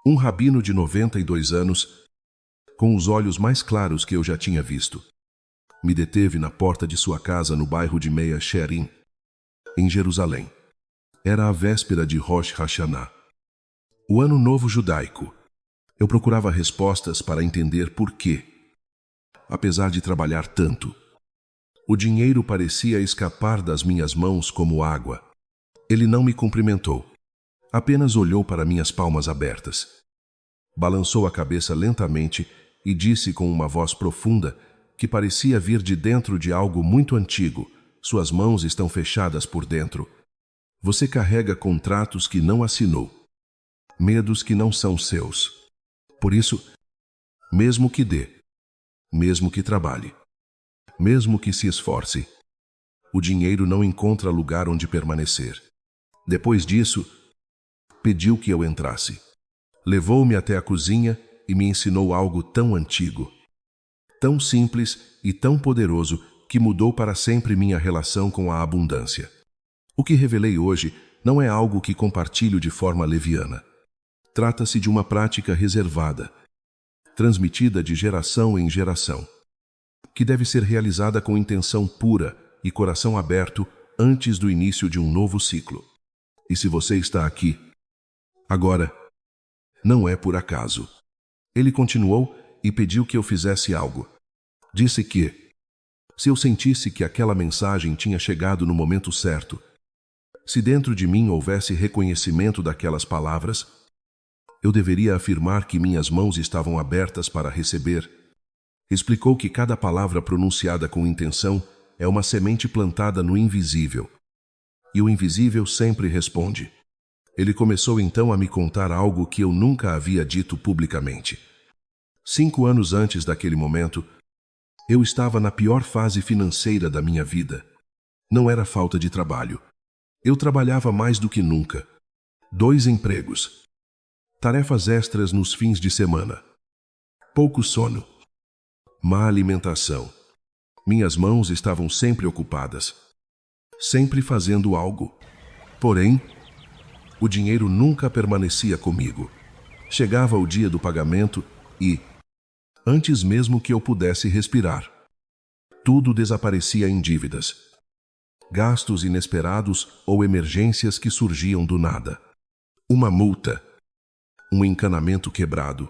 Um rabino de 92 anos, com os olhos mais claros que eu já tinha visto, me deteve na porta de sua casa no bairro de Meia Shearim, em Jerusalém. Era a véspera de Rosh Hashanah, o Ano Novo Judaico. Eu procurava respostas para entender por quê, apesar de trabalhar tanto. O dinheiro parecia escapar das minhas mãos como água. Ele não me cumprimentou, apenas olhou para minhas palmas abertas. Balançou a cabeça lentamente e disse com uma voz profunda que parecia vir de dentro de algo muito antigo: suas mãos estão fechadas por dentro. Você carrega contratos que não assinou, medos que não são seus. Por isso, mesmo que dê, mesmo que trabalhe, mesmo que se esforce, o dinheiro não encontra lugar onde permanecer. Depois disso, pediu que eu entrasse. Levou-me até a cozinha e me ensinou algo tão antigo, tão simples e tão poderoso que mudou para sempre minha relação com a abundância. O que revelei hoje não é algo que compartilho de forma leviana. Trata-se de uma prática reservada, transmitida de geração em geração, que deve ser realizada com intenção pura e coração aberto antes do início de um novo ciclo. E se você está aqui agora, não é por acaso. Ele continuou e pediu que eu fizesse algo. Disse que, se eu sentisse que aquela mensagem tinha chegado no momento certo, se dentro de mim houvesse reconhecimento daquelas palavras, eu deveria afirmar que minhas mãos estavam abertas para receber. Explicou que cada palavra pronunciada com intenção é uma semente plantada no invisível, e o invisível sempre responde. Ele começou então a me contar algo que eu nunca havia dito publicamente. 5 anos antes daquele momento, eu estava na pior fase financeira da minha vida. Não era falta de trabalho. Eu trabalhava mais do que nunca. 2 empregos. Tarefas extras nos fins de semana. Pouco sono. Má alimentação. Minhas mãos estavam sempre ocupadas, sempre fazendo algo. Porém, o dinheiro nunca permanecia comigo. Chegava o dia do pagamento e, antes mesmo que eu pudesse respirar, tudo desaparecia em dívidas, gastos inesperados ou emergências que surgiam do nada. Uma multa, um encanamento quebrado,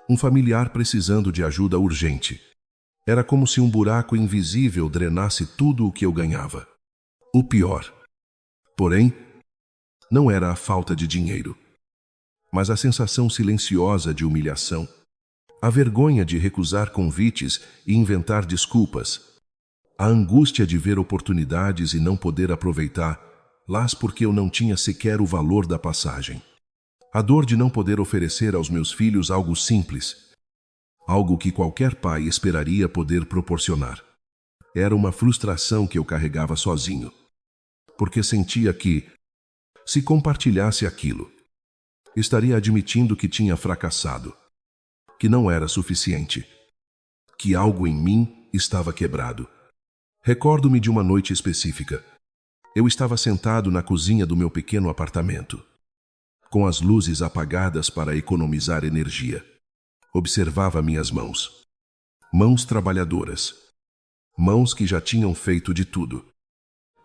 um familiar precisando de ajuda urgente. Era como se um buraco invisível drenasse tudo o que eu ganhava. O pior, porém, não era a falta de dinheiro, mas a sensação silenciosa de humilhação, a vergonha de recusar convites e inventar desculpas, a angústia de ver oportunidades e não poder aproveitá-las porque eu não tinha sequer o valor da passagem, a dor de não poder oferecer aos meus filhos algo simples, algo que qualquer pai esperaria poder proporcionar. Era uma frustração que eu carregava sozinho, porque sentia que, se compartilhasse aquilo, estaria admitindo que tinha fracassado, que não era suficiente, que algo em mim estava quebrado. Recordo-me de uma noite específica. Eu estava sentado na cozinha do meu pequeno apartamento, com as luzes apagadas para economizar energia. Observava minhas mãos. Mãos trabalhadoras. Mãos que já tinham feito de tudo.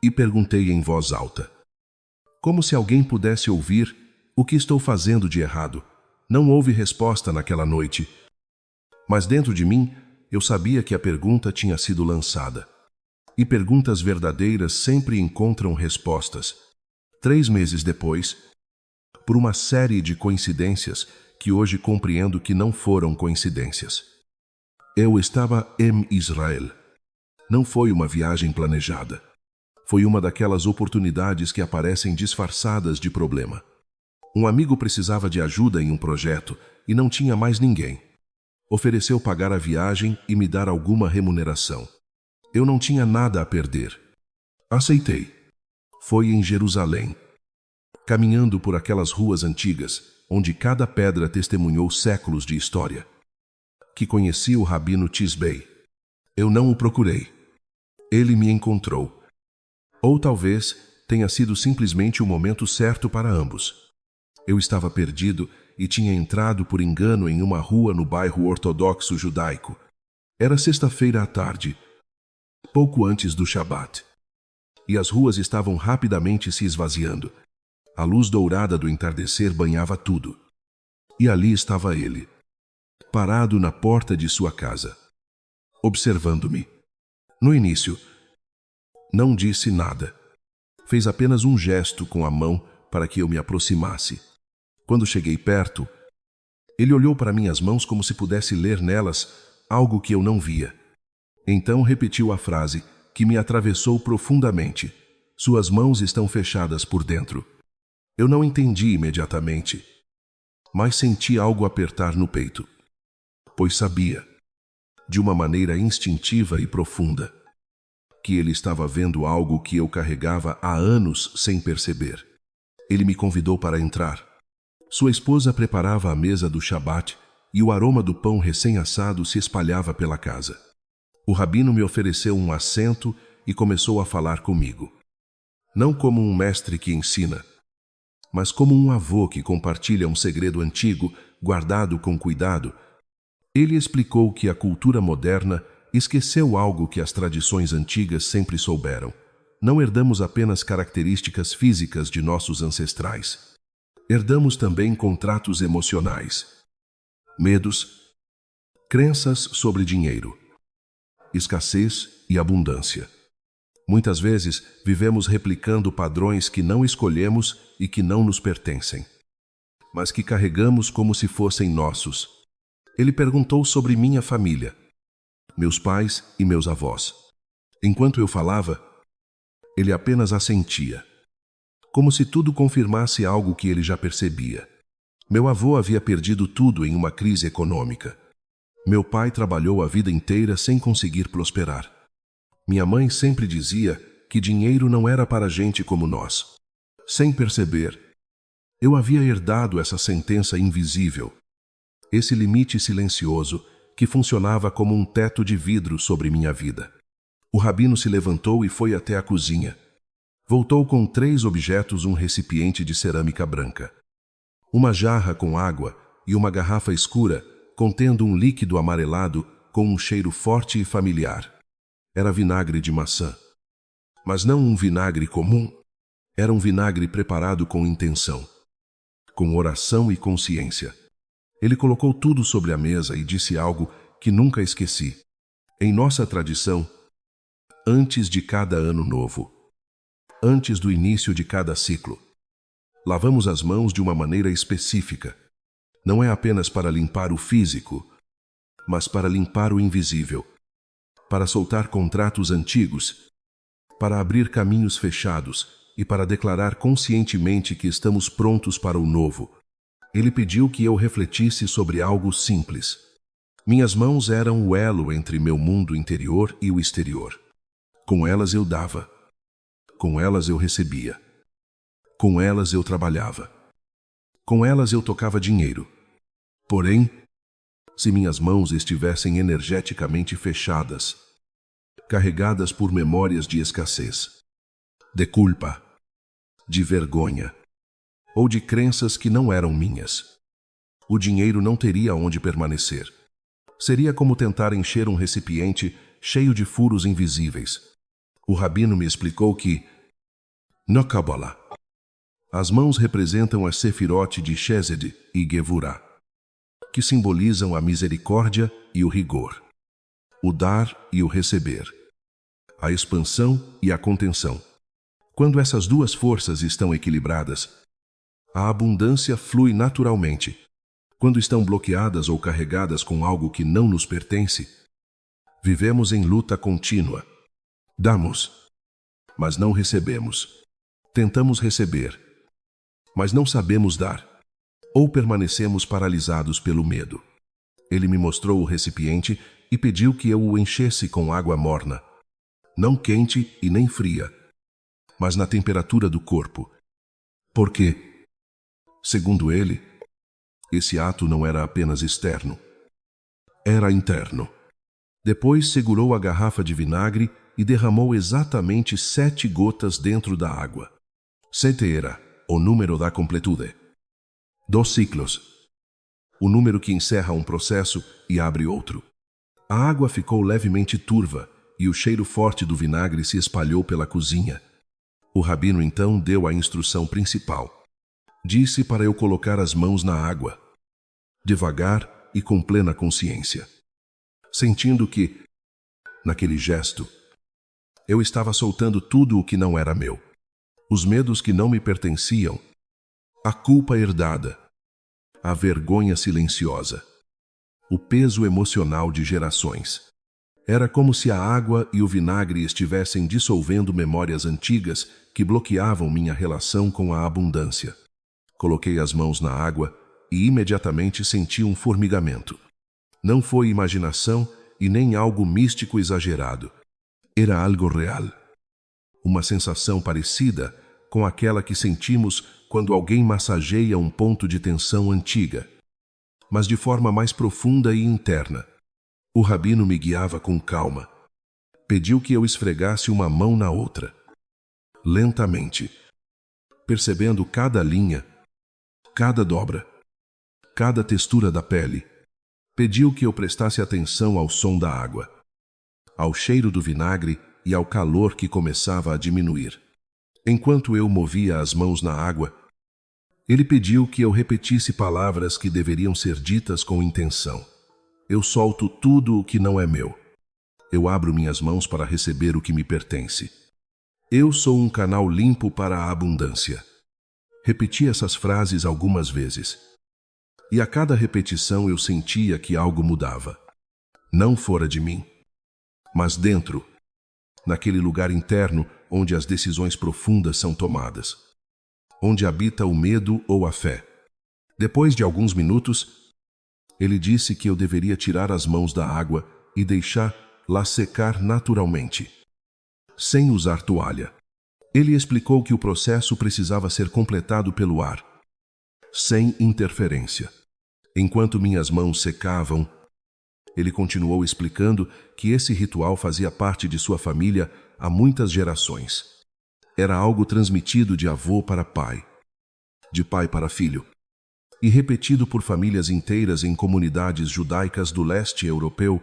E perguntei em voz alta, como se alguém pudesse ouvir: o que estou fazendo de errado? Não houve resposta naquela noite. Mas dentro de mim, eu sabia que a pergunta tinha sido lançada. E perguntas verdadeiras sempre encontram respostas. 3 meses depois, por uma série de coincidências que hoje compreendo que não foram coincidências, eu estava em Israel. Não foi uma viagem planejada. Foi uma daquelas oportunidades que aparecem disfarçadas de problema. Um amigo precisava de ajuda em um projeto e não tinha mais ninguém. Ofereceu pagar a viagem e me dar alguma remuneração. Eu não tinha nada a perder. Aceitei. Foi em Jerusalém, caminhando por aquelas ruas antigas, onde cada pedra testemunhou séculos de história, que conheci o rabino Tisbei. Eu não o procurei. Ele me encontrou. Ou talvez tenha sido simplesmente o momento certo para ambos. Eu estava perdido e tinha entrado por engano em uma rua no bairro ortodoxo judaico. Era sexta-feira à tarde, pouco antes do Shabat, e as ruas estavam rapidamente se esvaziando. A luz dourada do entardecer banhava tudo. E ali estava ele, parado na porta de sua casa, observando-me. No início, não disse nada. Fez apenas um gesto com a mão para que eu me aproximasse. Quando cheguei perto, ele olhou para minhas mãos como se pudesse ler nelas algo que eu não via. Então repetiu a frase que me atravessou profundamente. Suas mãos estão fechadas por dentro. Eu não entendi imediatamente, mas senti algo apertar no peito, pois sabia, de uma maneira instintiva e profunda, que ele estava vendo algo que eu carregava há anos sem perceber. Ele me convidou para entrar. Sua esposa preparava a mesa do Shabat e o aroma do pão recém-assado se espalhava pela casa. O rabino me ofereceu um assento e começou a falar comigo. Não como um mestre que ensina, mas como um avô que compartilha um segredo antigo, guardado com cuidado. Ele explicou que a cultura moderna esqueceu algo que as tradições antigas sempre souberam. Não herdamos apenas características físicas de nossos ancestrais. Herdamos também contratos emocionais, medos, crenças sobre dinheiro, escassez e abundância. Muitas vezes vivemos replicando padrões que não escolhemos e que não nos pertencem, mas que carregamos como se fossem nossos. Ele perguntou sobre minha família, meus pais e meus avós. Enquanto eu falava, ele apenas assentia, como se tudo confirmasse algo que ele já percebia. Meu avô havia perdido tudo em uma crise econômica. Meu pai trabalhou a vida inteira sem conseguir prosperar. Minha mãe sempre dizia que dinheiro não era para gente como nós. Sem perceber, eu havia herdado essa sentença invisível, esse limite silencioso que funcionava como um teto de vidro sobre minha vida. O rabino se levantou e foi até a cozinha. Voltou com 3 objetos, um recipiente de cerâmica branca, uma jarra com água e uma garrafa escura contendo um líquido amarelado com um cheiro forte e familiar. Era vinagre de maçã. Mas não um vinagre comum. Era um vinagre preparado com intenção, com oração e consciência. Ele colocou tudo sobre a mesa e disse algo que nunca esqueci. Em nossa tradição, antes de cada ano novo, antes do início de cada ciclo, lavamos as mãos de uma maneira específica. Não é apenas para limpar o físico, mas para limpar o invisível, para soltar contratos antigos, para abrir caminhos fechados e para declarar conscientemente que estamos prontos para o novo. Ele pediu que eu refletisse sobre algo simples. Minhas mãos eram o elo entre meu mundo interior e o exterior. Com elas eu dava. Com elas eu recebia. Com elas eu trabalhava. Com elas eu tocava dinheiro. Porém, se minhas mãos estivessem energeticamente fechadas, carregadas por memórias de escassez, de culpa, de vergonha, ou de crenças que não eram minhas, o dinheiro não teria onde permanecer. Seria como tentar encher um recipiente cheio de furos invisíveis. O rabino me explicou que, na Kabbalah, as mãos representam a Sefirot de Chesed e Gevurah, que simbolizam a misericórdia e o rigor, o dar e o receber, a expansão e a contenção. Quando essas duas forças estão equilibradas, a abundância flui naturalmente. Quando estão bloqueadas ou carregadas com algo que não nos pertence, vivemos em luta contínua. Damos, mas não recebemos. Tentamos receber, mas não sabemos dar. Ou permanecemos paralisados pelo medo. Ele me mostrou o recipiente e pediu que eu o enchesse com água morna, não quente e nem fria, mas na temperatura do corpo. Porque, segundo ele, esse ato não era apenas externo, era interno. Depois segurou a garrafa de vinagre e derramou exatamente 7 gotas dentro da água. 7 era o número da completude. 2 ciclos, o número que encerra um processo e abre outro. A água ficou levemente turva e o cheiro forte do vinagre se espalhou pela cozinha. O rabino então deu a instrução principal. Disse para eu colocar as mãos na água, devagar e com plena consciência, sentindo que, naquele gesto, eu estava soltando tudo o que não era meu, os medos que não me pertenciam, a culpa herdada, a vergonha silenciosa, o peso emocional de gerações. Era como se a água e o vinagre estivessem dissolvendo memórias antigas que bloqueavam minha relação com a abundância. Coloquei as mãos na água e imediatamente senti um formigamento. Não foi imaginação e nem algo místico exagerado. Era algo real. Uma sensação parecida com aquela que sentimos quando alguém massageia um ponto de tensão antiga, mas de forma mais profunda e interna. O rabino me guiava com calma. Pediu que eu esfregasse uma mão na outra, lentamente, percebendo cada linha, cada dobra, cada textura da pele. Pediu que eu prestasse atenção ao som da água, ao cheiro do vinagre e ao calor que começava a diminuir. Enquanto eu movia as mãos na água, ele pediu que eu repetisse palavras que deveriam ser ditas com intenção. Eu solto tudo o que não é meu. Eu abro minhas mãos para receber o que me pertence. Eu sou um canal limpo para a abundância. Repeti essas frases algumas vezes. E a cada repetição eu sentia que algo mudava. Não fora de mim, mas dentro, naquele lugar interno onde as decisões profundas são tomadas, onde habita o medo ou a fé. Depois de alguns minutos, ele disse que eu deveria tirar as mãos da água e deixá-la secar naturalmente, sem usar toalha. Ele explicou que o processo precisava ser completado pelo ar, sem interferência. Enquanto minhas mãos secavam, ele continuou explicando que esse ritual fazia parte de sua família há muitas gerações. Era algo transmitido de avô para pai, de pai para filho, e repetido por famílias inteiras em comunidades judaicas do leste europeu.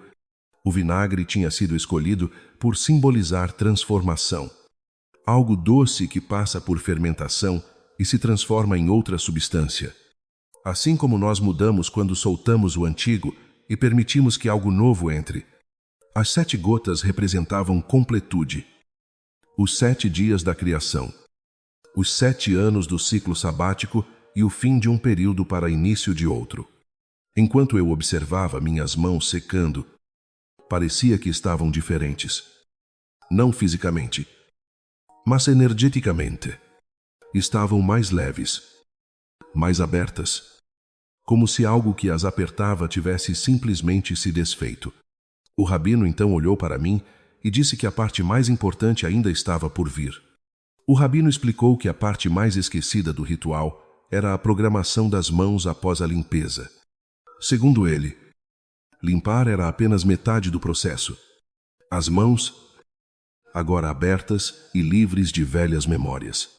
O vinagre tinha sido escolhido por simbolizar transformação, algo doce que passa por fermentação e se transforma em outra substância. Assim como nós mudamos quando soltamos o antigo e permitimos que algo novo entre. As 7 gotas representavam completude, os 7 dias da criação, os 7 anos do ciclo sabático e o fim de um período para início de outro. Enquanto eu observava minhas mãos secando, parecia que estavam diferentes. Não fisicamente, mas energeticamente. Estavam mais leves, mais abertas, como se algo que as apertava tivesse simplesmente se desfeito. O rabino então olhou para mim e disse que a parte mais importante ainda estava por vir. O rabino explicou que a parte mais esquecida do ritual era a programação das mãos após a limpeza. Segundo ele, limpar era apenas metade do processo. As mãos, agora abertas e livres de velhas memórias,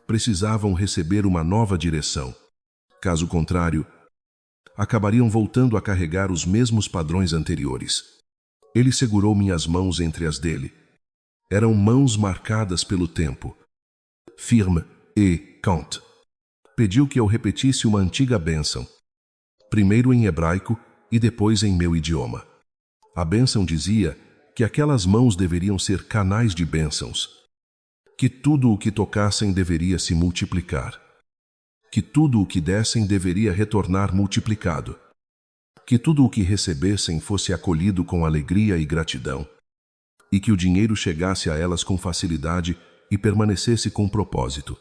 precisavam receber uma nova direção. Caso contrário, acabariam voltando a carregar os mesmos padrões anteriores. Ele segurou minhas mãos entre as dele. Eram mãos marcadas pelo tempo, firme e kant. Pediu que eu repetisse uma antiga bênção, primeiro em hebraico e depois em meu idioma. A bênção dizia que aquelas mãos deveriam ser canais de bênçãos, que tudo o que tocassem deveria se multiplicar, que tudo o que dessem deveria retornar multiplicado, que tudo o que recebessem fosse acolhido com alegria e gratidão, e que o dinheiro chegasse a elas com facilidade e permanecesse com propósito.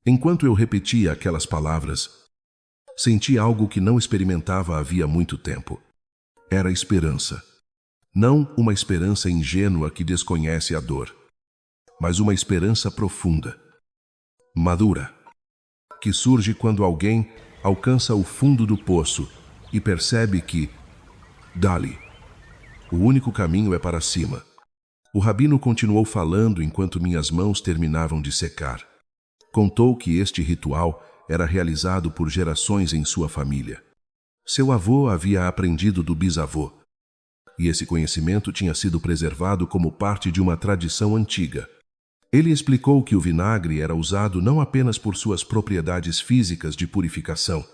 Enquanto eu repetia aquelas palavras, senti algo que não experimentava havia muito tempo. Era esperança. Não uma esperança ingênua que desconhece a dor, mas uma esperança profunda, madura, que surge quando alguém alcança o fundo do poço e percebe que, dali, o único caminho é para cima. O rabino continuou falando enquanto minhas mãos terminavam de secar. Contou que este ritual era realizado por gerações em sua família. Seu avô havia aprendido do bisavô, e esse conhecimento tinha sido preservado como parte de uma tradição antiga. Ele explicou que o vinagre era usado não apenas por suas propriedades físicas de purificação,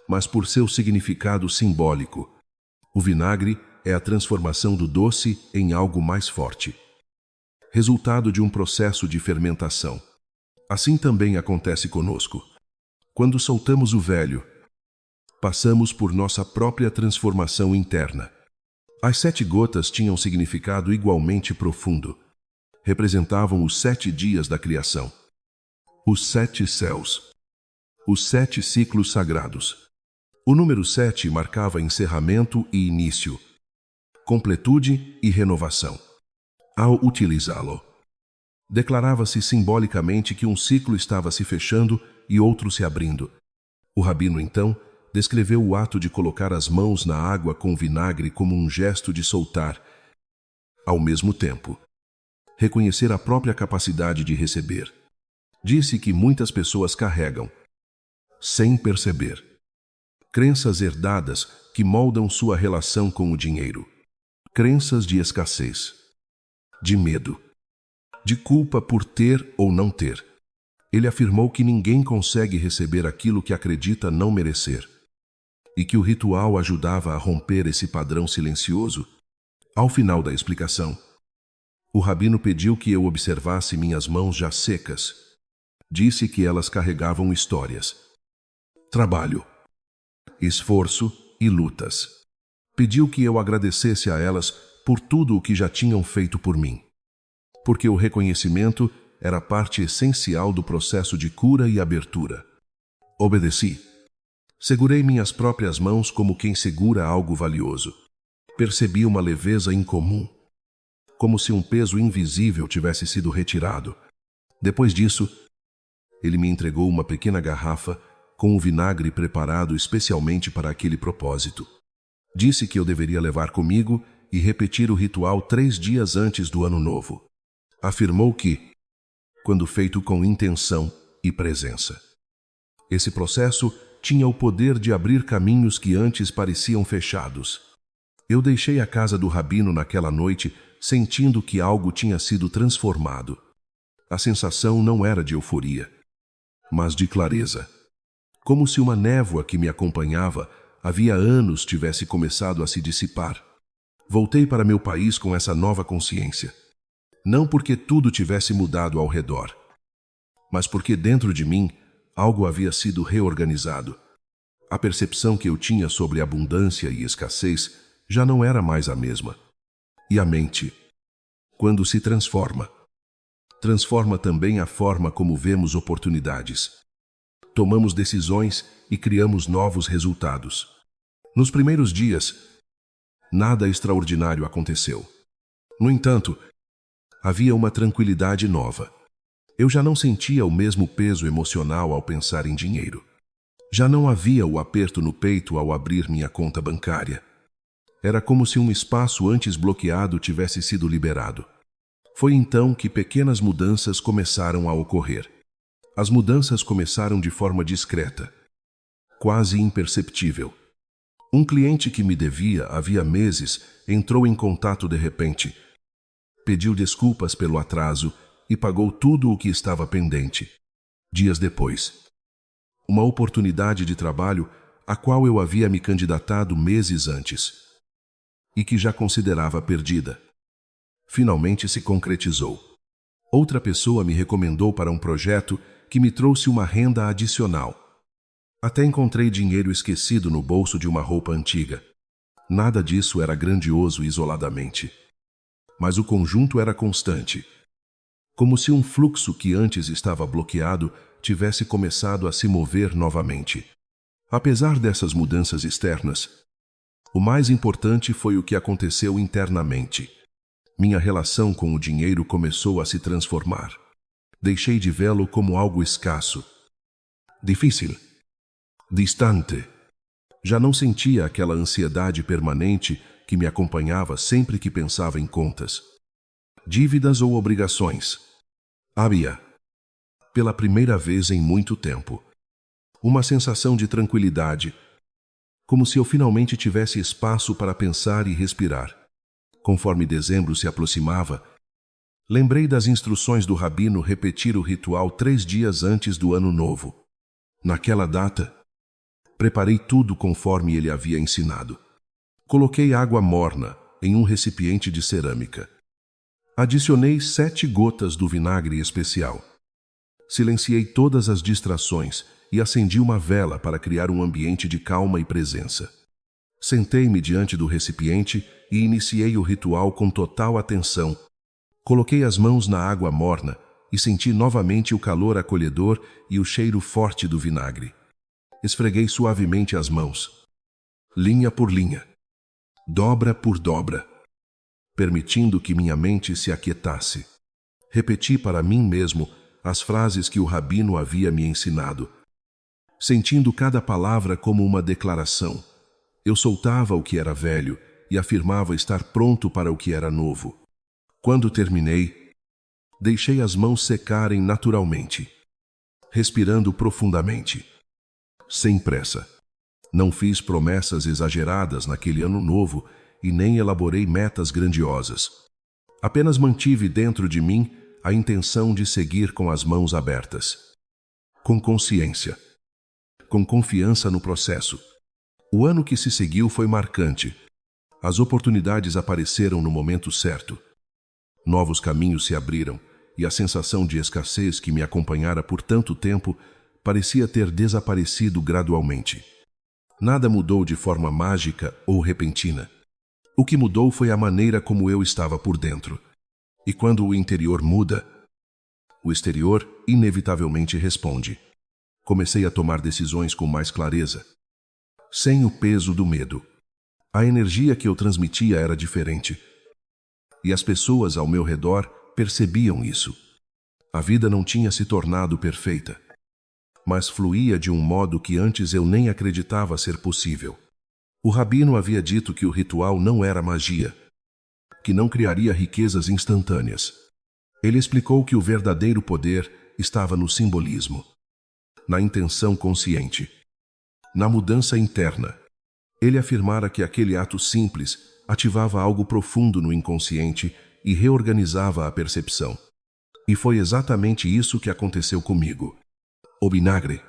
mas por seu significado simbólico. O vinagre é a transformação do doce em algo mais forte, resultado de um processo de fermentação. Assim também acontece conosco. Quando soltamos o velho, passamos por nossa própria transformação interna. As 7 gotas tinham significado igualmente profundo. Representavam os 7 dias da criação, os 7 céus, os 7 ciclos sagrados. O número 7 marcava encerramento e início, completude e renovação. Ao utilizá-lo, declarava-se simbolicamente que um ciclo estava se fechando e outro se abrindo. O rabino, então, descreveu o ato de colocar as mãos na água com vinagre como um gesto de soltar, ao mesmo tempo, reconhecer a própria capacidade de receber. Disse que muitas pessoas carregam, sem perceber, crenças herdadas que moldam sua relação com o dinheiro. Crenças de escassez, de medo, de culpa por ter ou não ter. Ele afirmou que ninguém consegue receber aquilo que acredita não merecer, e que o ritual ajudava a romper esse padrão silencioso. Ao final da explicação, o rabino pediu que eu observasse minhas mãos já secas. Disse que elas carregavam histórias, trabalho, esforço e lutas. Pediu que eu agradecesse a elas por tudo o que já tinham feito por mim, porque o reconhecimento era parte essencial do processo de cura e abertura. Obedeci. Segurei minhas próprias mãos como quem segura algo valioso. Percebi uma leveza incomum, como se um peso invisível tivesse sido retirado. Depois disso, ele me entregou uma pequena garrafa com o vinagre preparado especialmente para aquele propósito. Disse que eu deveria levar comigo e repetir o ritual 3 dias antes do Ano Novo. Afirmou que, quando feito com intenção e presença, esse processo tinha o poder de abrir caminhos que antes pareciam fechados. Eu deixei a casa do rabino naquela noite sentindo que algo tinha sido transformado. A sensação não era de euforia, mas de clareza. Como se uma névoa que me acompanhava havia anos tivesse começado a se dissipar. Voltei para meu país com essa nova consciência. Não porque tudo tivesse mudado ao redor, mas porque dentro de mim algo havia sido reorganizado. A percepção que eu tinha sobre abundância e escassez já não era mais a mesma. E a mente, quando se transforma, transforma também a forma como vemos oportunidades. Tomamos decisões e criamos novos resultados. Nos primeiros dias, nada extraordinário aconteceu. No entanto, havia uma tranquilidade nova. Eu já não sentia o mesmo peso emocional ao pensar em dinheiro. Já não havia o aperto no peito ao abrir minha conta bancária. Era como se um espaço antes bloqueado tivesse sido liberado. Foi então que pequenas mudanças começaram a ocorrer. As mudanças começaram de forma discreta, quase imperceptível. Um cliente que me devia havia meses entrou em contato de repente, pediu desculpas pelo atraso e pagou tudo o que estava pendente. Dias depois, uma oportunidade de trabalho a qual eu havia me candidatado meses antes e que já considerava perdida, finalmente se concretizou. Outra pessoa me recomendou para um projeto que me trouxe uma renda adicional. Até encontrei dinheiro esquecido no bolso de uma roupa antiga. Nada disso era grandioso isoladamente, mas o conjunto era constante, como se um fluxo que antes estava bloqueado tivesse começado a se mover novamente. Apesar dessas mudanças externas, o mais importante foi o que aconteceu internamente. Minha relação com o dinheiro começou a se transformar. Deixei de vê-lo como algo escasso, difícil, distante. Já não sentia aquela ansiedade permanente que me acompanhava sempre que pensava em contas, dívidas ou obrigações. Havia, pela primeira vez em muito tempo, uma sensação de tranquilidade, como se eu finalmente tivesse espaço para pensar e respirar. Conforme dezembro se aproximava, lembrei das instruções do rabino repetir o ritual 3 dias antes do Ano Novo. Naquela data, preparei tudo conforme ele havia ensinado. Coloquei água morna em um recipiente de cerâmica. Adicionei 7 gotas do vinagre especial. Silenciei todas as distrações e acendi uma vela para criar um ambiente de calma e presença. Sentei-me diante do recipiente e iniciei o ritual com total atenção. Coloquei as mãos na água morna e senti novamente o calor acolhedor e o cheiro forte do vinagre. Esfreguei suavemente as mãos, linha por linha, dobra por dobra, permitindo que minha mente se aquietasse. Repeti para mim mesmo as frases que o rabino havia me ensinado. Sentindo cada palavra como uma declaração, eu soltava o que era velho e afirmava estar pronto para o que era novo. Quando terminei, deixei as mãos secarem naturalmente, respirando profundamente, sem pressa. Não fiz promessas exageradas naquele ano novo e nem elaborei metas grandiosas. Apenas mantive dentro de mim a intenção de seguir com as mãos abertas, com consciência, com confiança no processo. O ano que se seguiu foi marcante. As oportunidades apareceram no momento certo. Novos caminhos se abriram e a sensação de escassez que me acompanhara por tanto tempo parecia ter desaparecido gradualmente. Nada mudou de forma mágica ou repentina. O que mudou foi a maneira como eu estava por dentro. E quando o interior muda, o exterior inevitavelmente responde. Comecei a tomar decisões com mais clareza, sem o peso do medo. A energia que eu transmitia era diferente. E as pessoas ao meu redor percebiam isso. A vida não tinha se tornado perfeita, mas fluía de um modo que antes eu nem acreditava ser possível. O rabino havia dito que o ritual não era magia, que não criaria riquezas instantâneas. Ele explicou que o verdadeiro poder estava no simbolismo, na intenção consciente, na mudança interna. Ele afirmara que aquele ato simples ativava algo profundo no inconsciente e reorganizava a percepção. E foi exatamente isso que aconteceu comigo. O vinagre,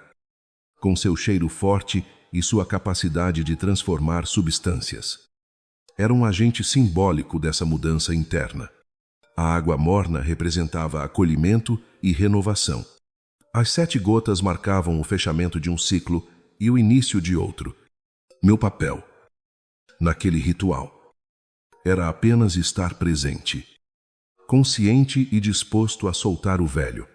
com seu cheiro forte e sua capacidade de transformar substâncias, era um agente simbólico dessa mudança interna. A água morna representava acolhimento e renovação. As 7 gotas marcavam o fechamento de um ciclo e o início de outro. Meu papel, naquele ritual, era apenas estar presente, consciente e disposto a soltar o velho.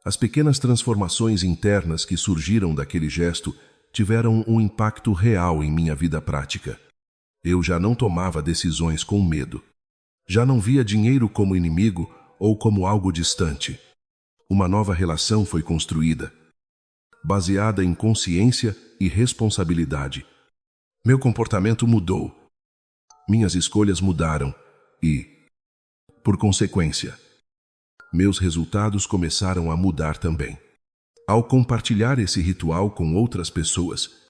As pequenas transformações internas que surgiram daquele gesto tiveram um impacto real em minha vida prática. Eu já não tomava decisões com medo. Já não via dinheiro como inimigo ou como algo distante. Uma nova relação foi construída, baseada em consciência e responsabilidade. Meu comportamento mudou. Minhas escolhas mudaram e, por consequência, meus resultados começaram a mudar também. Ao compartilhar esse ritual com outras pessoas,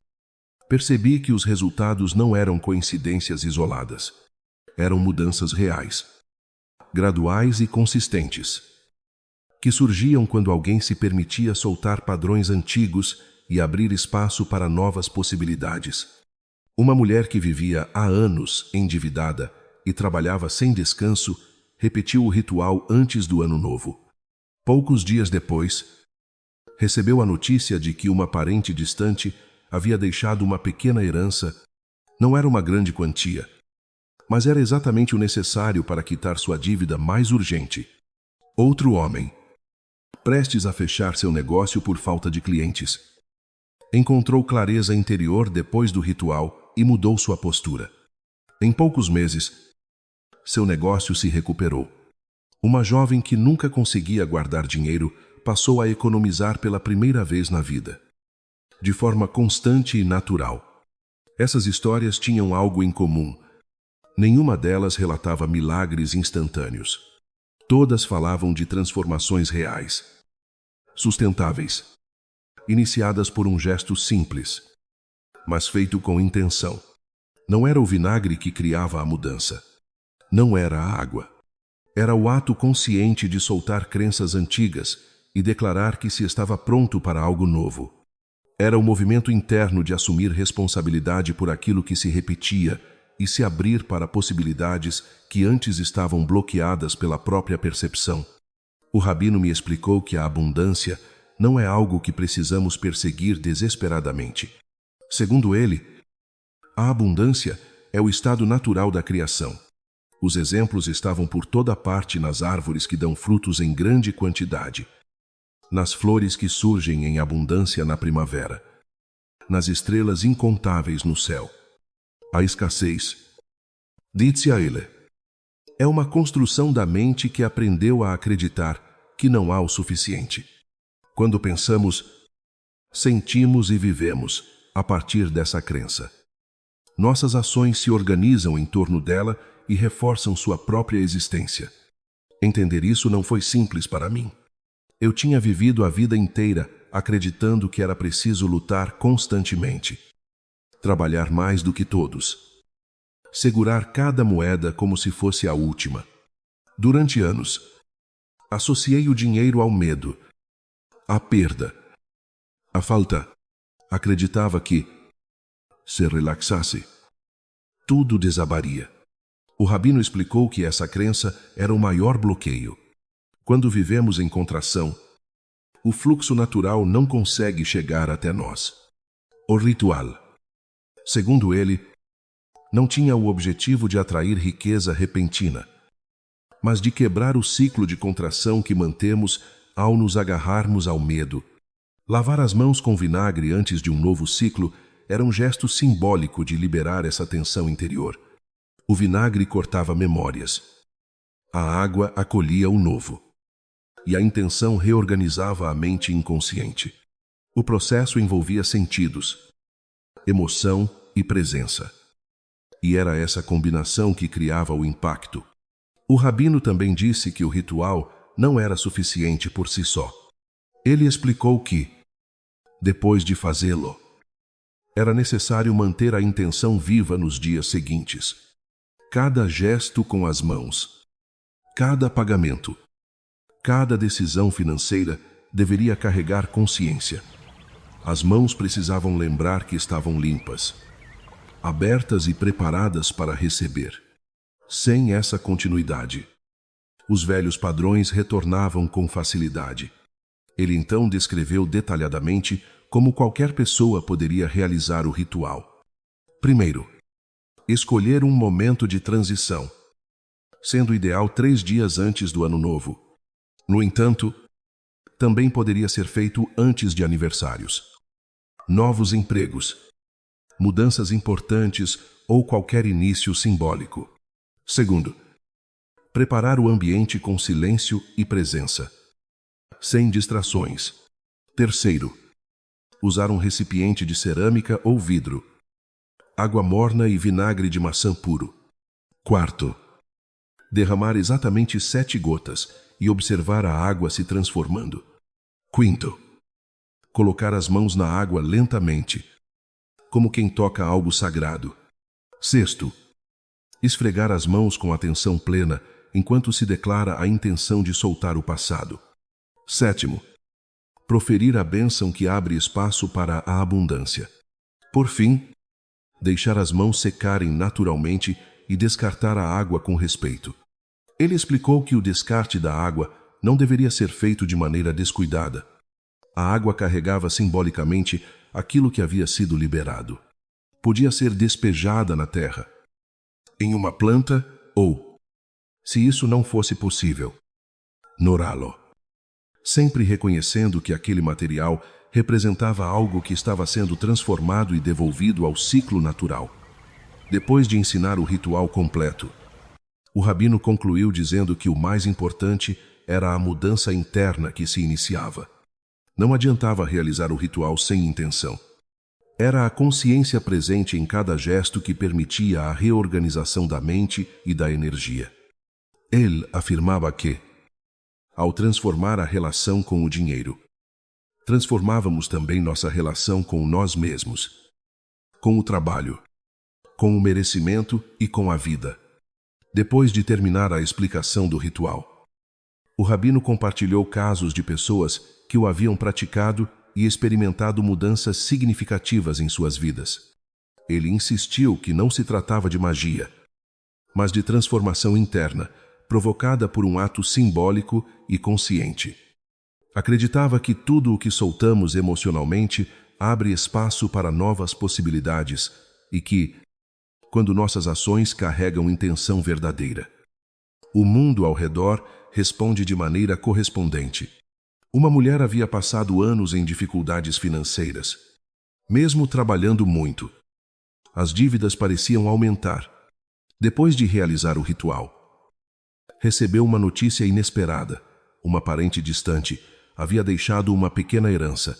percebi que os resultados não eram coincidências isoladas. Eram mudanças reais, graduais e consistentes, que surgiam quando alguém se permitia soltar padrões antigos e abrir espaço para novas possibilidades. Uma mulher que vivia há anos endividada e trabalhava sem descanso repetiu o ritual antes do Ano Novo. Poucos dias depois, recebeu a notícia de que uma parente distante havia deixado uma pequena herança. Não era uma grande quantia, mas era exatamente o necessário para quitar sua dívida mais urgente. Outro homem, prestes a fechar seu negócio por falta de clientes, encontrou clareza interior depois do ritual e mudou sua postura. Em poucos meses, seu negócio se recuperou. Uma jovem que nunca conseguia guardar dinheiro passou a economizar pela primeira vez na vida, de forma constante e natural. Essas histórias tinham algo em comum. Nenhuma delas relatava milagres instantâneos. Todas falavam de transformações reais, sustentáveis, iniciadas por um gesto simples, mas feito com intenção. Não era o vinagre que criava a mudança. Não era a água. Era o ato consciente de soltar crenças antigas e declarar que se estava pronto para algo novo. Era o movimento interno de assumir responsabilidade por aquilo que se repetia e se abrir para possibilidades que antes estavam bloqueadas pela própria percepção. O rabino me explicou que a abundância não é algo que precisamos perseguir desesperadamente. Segundo ele, a abundância é o estado natural da criação. Os exemplos estavam por toda parte nas árvores que dão frutos em grande quantidade, nas flores que surgem em abundância na primavera, nas estrelas incontáveis no céu. A escassez, disse a ele, é uma construção da mente que aprendeu a acreditar que não há o suficiente. Quando pensamos, sentimos e vivemos a partir dessa crença. Nossas ações se organizam em torno dela e reforçam sua própria existência. Entender isso não foi simples para mim. Eu tinha vivido a vida inteira acreditando que era preciso lutar constantemente, trabalhar mais do que todos, segurar cada moeda como se fosse a última. Durante anos, associei o dinheiro ao medo, à perda, à falta. Acreditava que, se relaxasse, tudo desabaria. O rabino explicou que essa crença era o maior bloqueio. Quando vivemos em contração, o fluxo natural não consegue chegar até nós. O ritual, segundo ele, não tinha o objetivo de atrair riqueza repentina, mas de quebrar o ciclo de contração que mantemos ao nos agarrarmos ao medo. Lavar as mãos com vinagre antes de um novo ciclo era um gesto simbólico de liberar essa tensão interior. O vinagre cortava memórias. A água acolhia o novo. E a intenção reorganizava a mente inconsciente. O processo envolvia sentidos, emoção e presença. E era essa combinação que criava o impacto. O rabino também disse que o ritual não era suficiente por si só. Ele explicou que, depois de fazê-lo, era necessário manter a intenção viva nos dias seguintes. Cada gesto com as mãos, cada pagamento, cada decisão financeira deveria carregar consciência. As mãos precisavam lembrar que estavam limpas, abertas e preparadas para receber. Sem essa continuidade, os velhos padrões retornavam com facilidade. Ele então descreveu detalhadamente como qualquer pessoa poderia realizar o ritual. Primeiro, escolher um momento de transição, sendo ideal 3 dias antes do Ano Novo. No entanto, também poderia ser feito antes de aniversários, novos empregos, mudanças importantes ou qualquer início simbólico. Segundo, preparar o ambiente com silêncio e presença, sem distrações. Terceiro, usar um recipiente de cerâmica ou vidro, água morna e vinagre de maçã puro. Quarto, derramar exatamente 7 gotas e observar a água se transformando. Quinto, colocar as mãos na água lentamente, como quem toca algo sagrado. Sexto, esfregar as mãos com atenção plena enquanto se declara a intenção de soltar o passado. Sétimo, proferir a bênção que abre espaço para a abundância. Por fim, deixar as mãos secarem naturalmente e descartar a água com respeito. Ele explicou que o descarte da água não deveria ser feito de maneira descuidada. A água carregava simbolicamente aquilo que havia sido liberado. Podia ser despejada na terra, em uma planta ou, se isso não fosse possível, no ralo. Sempre reconhecendo que aquele material representava algo que estava sendo transformado e devolvido ao ciclo natural. Depois de ensinar o ritual completo, o rabino concluiu dizendo que o mais importante era a mudança interna que se iniciava. Não adiantava realizar o ritual sem intenção. Era a consciência presente em cada gesto que permitia a reorganização da mente e da energia. Ele afirmava que, ao transformar a relação com o dinheiro, transformávamos também nossa relação com nós mesmos. com o trabalho, com o merecimento e com a vida. Depois de terminar a explicação do ritual, o rabino compartilhou casos de pessoas que o haviam praticado e experimentado mudanças significativas em suas vidas. Ele insistiu que não se tratava de magia, mas de transformação interna, provocada por um ato simbólico e consciente. Acreditava que tudo o que soltamos emocionalmente abre espaço para novas possibilidades e que, quando nossas ações carregam intenção verdadeira, o mundo ao redor responde de maneira correspondente. Uma mulher havia passado anos em dificuldades financeiras. Mesmo trabalhando muito, as dívidas pareciam aumentar. Depois de realizar o ritual, recebeu uma notícia inesperada. Uma parente distante havia deixado uma pequena herança,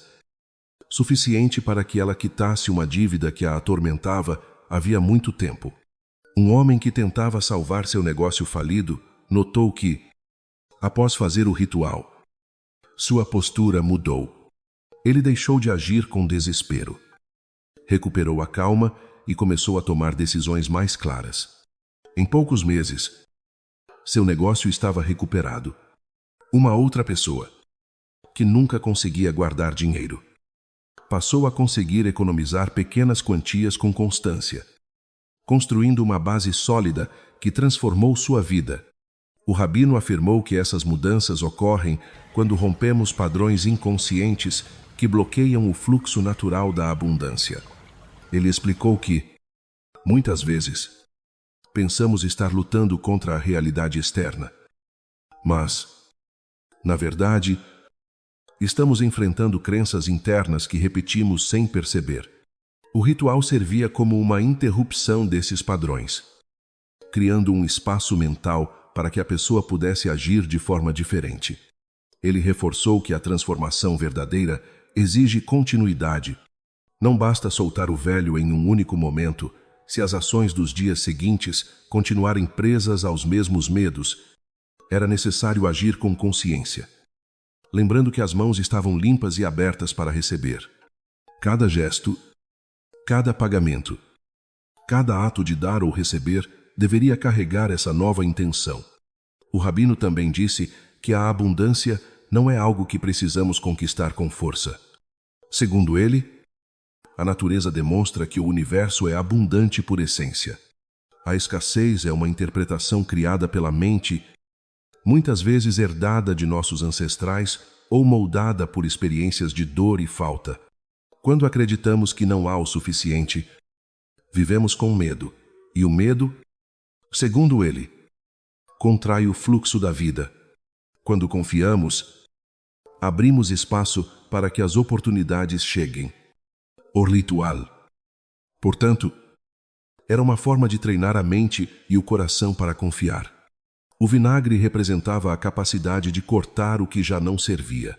suficiente para que ela quitasse uma dívida que a atormentava havia muito tempo. Um homem que tentava salvar seu negócio falido notou que, após fazer o ritual, sua postura mudou. Ele deixou de agir com desespero. Recuperou a calma e começou a tomar decisões mais claras. Em poucos meses, seu negócio estava recuperado. Uma outra pessoa, que nunca conseguia guardar dinheiro, passou a conseguir economizar pequenas quantias com constância, construindo uma base sólida que transformou sua vida. O rabino afirmou que essas mudanças ocorrem quando rompemos padrões inconscientes que bloqueiam o fluxo natural da abundância. Ele explicou que, muitas vezes, pensamos estar lutando contra a realidade externa, mas, na verdade, estamos enfrentando crenças internas que repetimos sem perceber. O ritual servia como uma interrupção desses padrões, criando um espaço mental para que a pessoa pudesse agir de forma diferente. Ele reforçou que a transformação verdadeira exige continuidade. Não basta soltar o velho em um único momento, se as ações dos dias seguintes continuarem presas aos mesmos medos. Era necessário agir com consciência, lembrando que as mãos estavam limpas e abertas para receber. Cada gesto, cada pagamento, cada ato de dar ou receber deveria carregar essa nova intenção. O rabino também disse que a abundância não é algo que precisamos conquistar com força. Segundo ele, a natureza demonstra que o universo é abundante por essência. A escassez é uma interpretação criada pela mente, muitas vezes herdada de nossos ancestrais ou moldada por experiências de dor e falta. Quando acreditamos que não há o suficiente, vivemos com medo, e o medo, segundo ele, contrai o fluxo da vida. Quando confiamos, abrimos espaço para que as oportunidades cheguem. O ritual, portanto, era uma forma de treinar a mente e o coração para confiar. O vinagre representava a capacidade de cortar o que já não servia.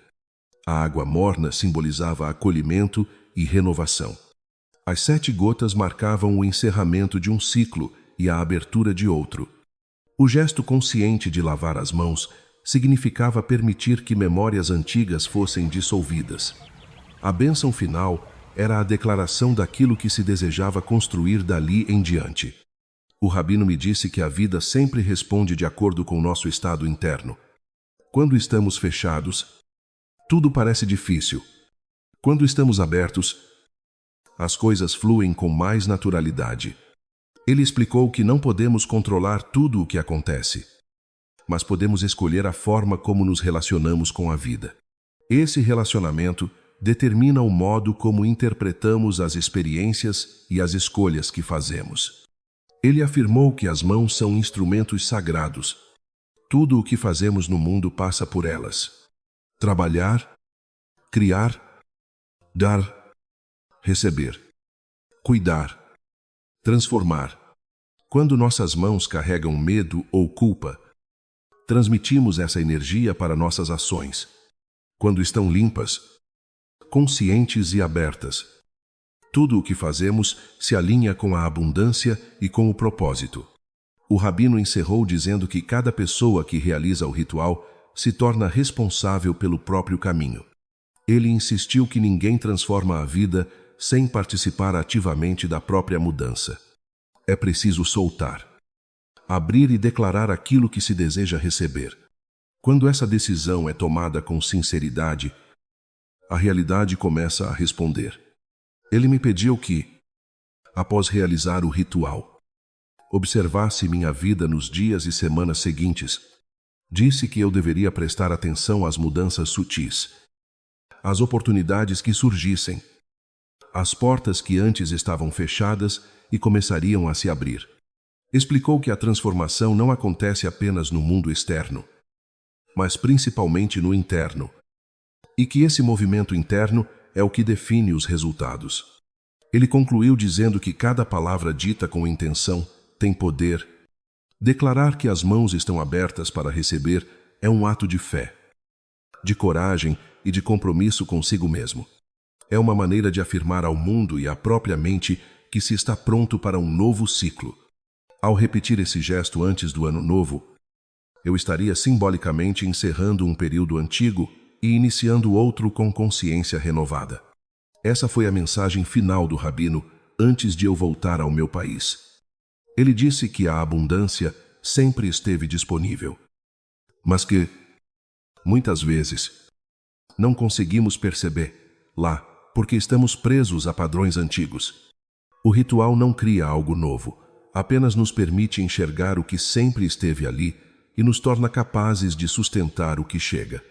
A água morna simbolizava acolhimento e renovação. As 7 gotas marcavam o encerramento de um ciclo e a abertura de outro. O gesto consciente de lavar as mãos significava permitir que memórias antigas fossem dissolvidas. A bênção final era a declaração daquilo que se desejava construir dali em diante. O rabino me disse que a vida sempre responde de acordo com nosso estado interno. Quando estamos fechados, tudo parece difícil. Quando estamos abertos, as coisas fluem com mais naturalidade. Ele explicou que não podemos controlar tudo o que acontece, mas podemos escolher a forma como nos relacionamos com a vida. Esse relacionamento determina o modo como interpretamos as experiências e as escolhas que fazemos. Ele afirmou que as mãos são instrumentos sagrados. Tudo o que fazemos no mundo passa por elas. Trabalhar, criar, dar, receber, cuidar, transformar. Quando nossas mãos carregam medo ou culpa, transmitimos essa energia para nossas ações. Quando estão limpas, conscientes e abertas, tudo o que fazemos se alinha com a abundância e com o propósito. O rabino encerrou dizendo que cada pessoa que realiza o ritual se torna responsável pelo próprio caminho. Ele insistiu que ninguém transforma a vida sem participar ativamente da própria mudança. É preciso soltar, abrir e declarar aquilo que se deseja receber. Quando essa decisão é tomada com sinceridade, a realidade começa a responder. Ele me pediu que, após realizar o ritual, observasse minha vida nos dias e semanas seguintes. Disse que eu deveria prestar atenção às mudanças sutis, às oportunidades que surgissem, às portas que antes estavam fechadas e começariam a se abrir. Explicou que a transformação não acontece apenas no mundo externo, mas principalmente no interno, e que esse movimento interno é o que define os resultados. Ele concluiu dizendo que cada palavra dita com intenção tem poder. Declarar que as mãos estão abertas para receber é um ato de fé, de coragem e de compromisso consigo mesmo. É uma maneira de afirmar ao mundo e à própria mente que se está pronto para um novo ciclo. Ao repetir esse gesto antes do ano novo, eu estaria simbolicamente encerrando um período antigo e iniciando outro com consciência renovada. Essa foi a mensagem final do rabino antes de eu voltar ao meu país. Ele disse que a abundância sempre esteve disponível, mas que, muitas vezes, não conseguimos perceber lá porque estamos presos a padrões antigos. O ritual não cria algo novo, apenas nos permite enxergar o que sempre esteve ali e nos torna capazes de sustentar o que chega.